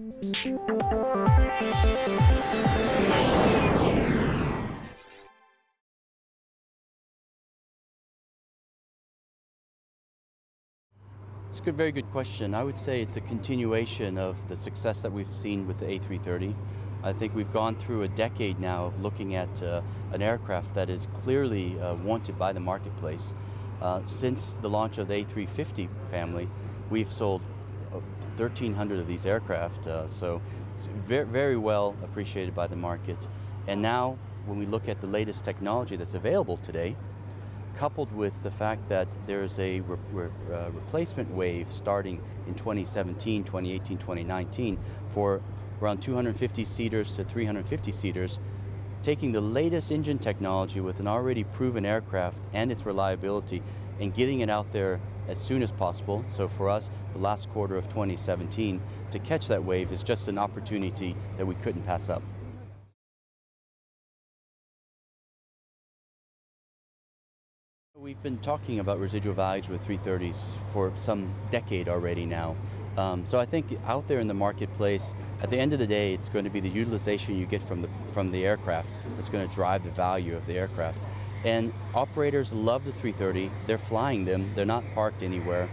It's a very good question. I would say it's a continuation of the success that we've seen with the A330. I think we've gone through a decade now of looking at an aircraft that is clearly wanted by the marketplace. Since the launch of the A350 family, we've sold 1,300 of these aircraft, so it's very well appreciated by the market. And now, when we look at the latest technology that's available today, coupled with the fact that there's a replacement wave starting in 2017, 2018, 2019 for around 250 seaters to 350 seaters, taking the latest engine technology with an already proven aircraft and its reliability and getting it out there as soon as possible. So for us, the last quarter of 2017, to catch that wave is just an opportunity that we couldn't pass up. We've been talking about residual values with 330s for some decade already now. So I think out there in the marketplace, at the end of the day, it's going to be the utilization you get from the aircraft that's going to drive the value of the aircraft. And operators love the 330, they're flying them, they're not parked anywhere.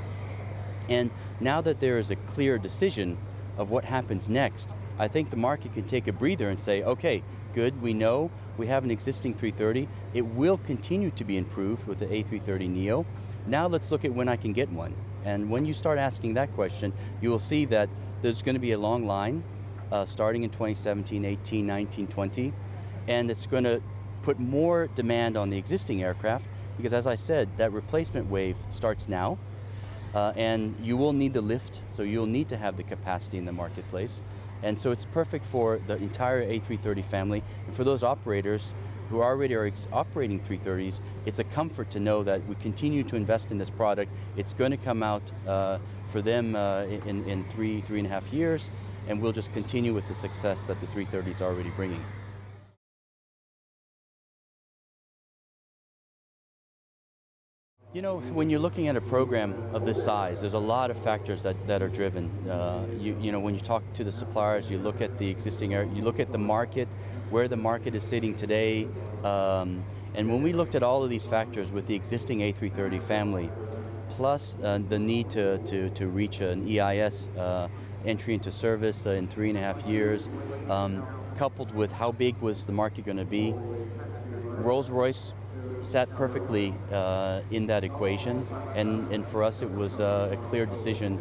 And now that there is a clear decision of what happens next, I think the market can take a breather and say, okay, good, we know we have an existing 330. It will continue to be improved with the A330neo. Now let's look at when I can get one. And when you start asking that question, you will see that there's going to be a long line starting in 2017, 18, 19, 20, and it's going to put more demand on the existing aircraft because, as I said, that replacement wave starts now, and you will need the lift, so you'll need to have the capacity in the marketplace. And so it's perfect for the entire A330 family, and for those operators who already are operating 330s, it's a comfort to know that we continue to invest in this product. It's going to come out for them in three and a half years, and we'll just continue with the success that the 330 is already bringing. You know, when you're looking at a program of this size, there's a lot of factors that are driven. You know, when you talk to the suppliers, you look at the existing, you look at the market, where the market is sitting today. And when we looked at all of these factors with the existing A330 family, plus the need to reach an EIS entry into service in 3.5 years, coupled with how big was the market going to be, Rolls-Royce sat perfectly in that equation, and for us it was a clear decision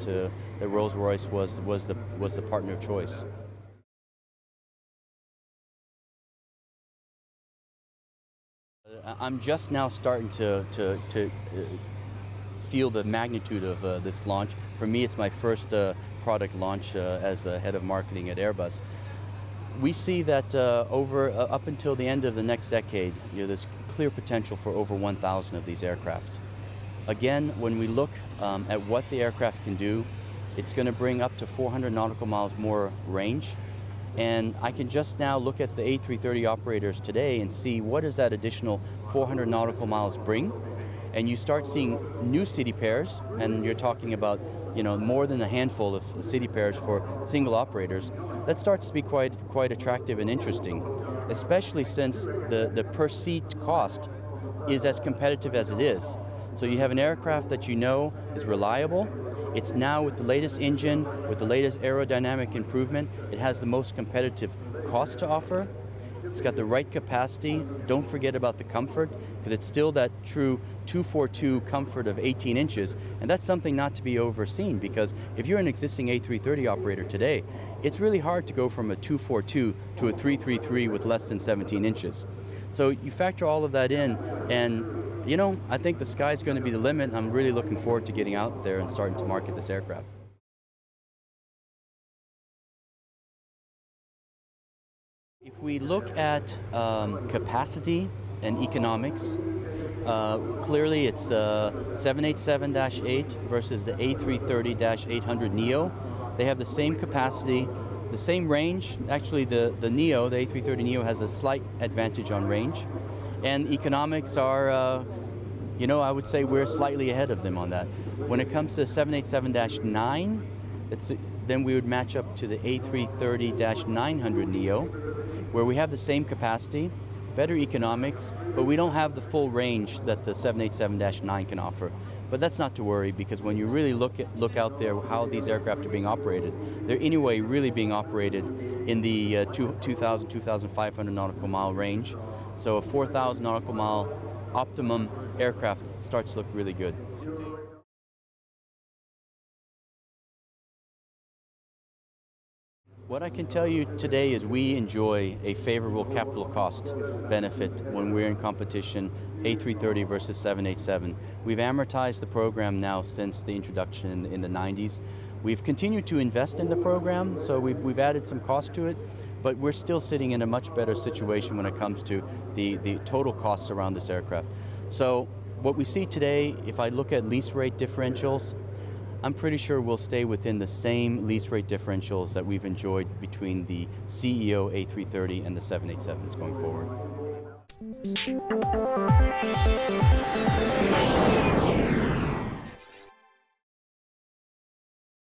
that Rolls-Royce was the partner of choice. I'm just now starting to feel the magnitude of this launch. For me, it's my first product launch as head of marketing at Airbus. We see that up until the end of the next decade, there's clear potential for over 1,000 of these aircraft. Again, when we look at what the aircraft can do, it's going to bring up to 400 nautical miles more range. And I can just now look at the A330 operators today and see what does that additional 400 nautical miles bring. And you start seeing new city pairs, and you're talking about more than a handful of city pairs for single operators. That starts to be quite attractive and interesting, especially since the per seat cost is as competitive as it is. So you have an aircraft that is reliable. It's now with the latest engine, with the latest aerodynamic improvement, it has the most competitive cost to offer. It's got the right capacity. Don't forget about the comfort, because it's still that true 242 comfort of 18 inches, and that's something not to be overseen, because if you're an existing A330 operator today, it's really hard to go from a 242 to a 333 with less than 17 inches. So you factor all of that in, and I think the sky's going to be the limit. I'm really looking forward to getting out there and starting to market this aircraft. If we look at capacity and economics, clearly it's 787-8 versus the A330-800neo. They have the same capacity, the same range. Actually, the Neo, the A330neo, has a slight advantage on range. And economics are, I would say we're slightly ahead of them on that. When it comes to 787-9, then we would match up to the A330-900 Neo, where we have the same capacity, better economics, but we don't have the full range that the 787-9 can offer. But that's not to worry, because when you really look out there how these aircraft are being operated, they're anyway really being operated in the 2,000, 2,500 nautical mile range. So a 4,000 nautical mile optimum aircraft starts to look really good. What I can tell you today is we enjoy a favorable capital cost benefit when we're in competition, A330 versus 787. We've amortized the program now since the introduction in the 90s. We've continued to invest in the program, so we've added some cost to it, but we're still sitting in a much better situation when it comes to the total costs around this aircraft. So what we see today, if I look at lease rate differentials, I'm pretty sure we'll stay within the same lease rate differentials that we've enjoyed between the CEO A330 and the 787s going forward.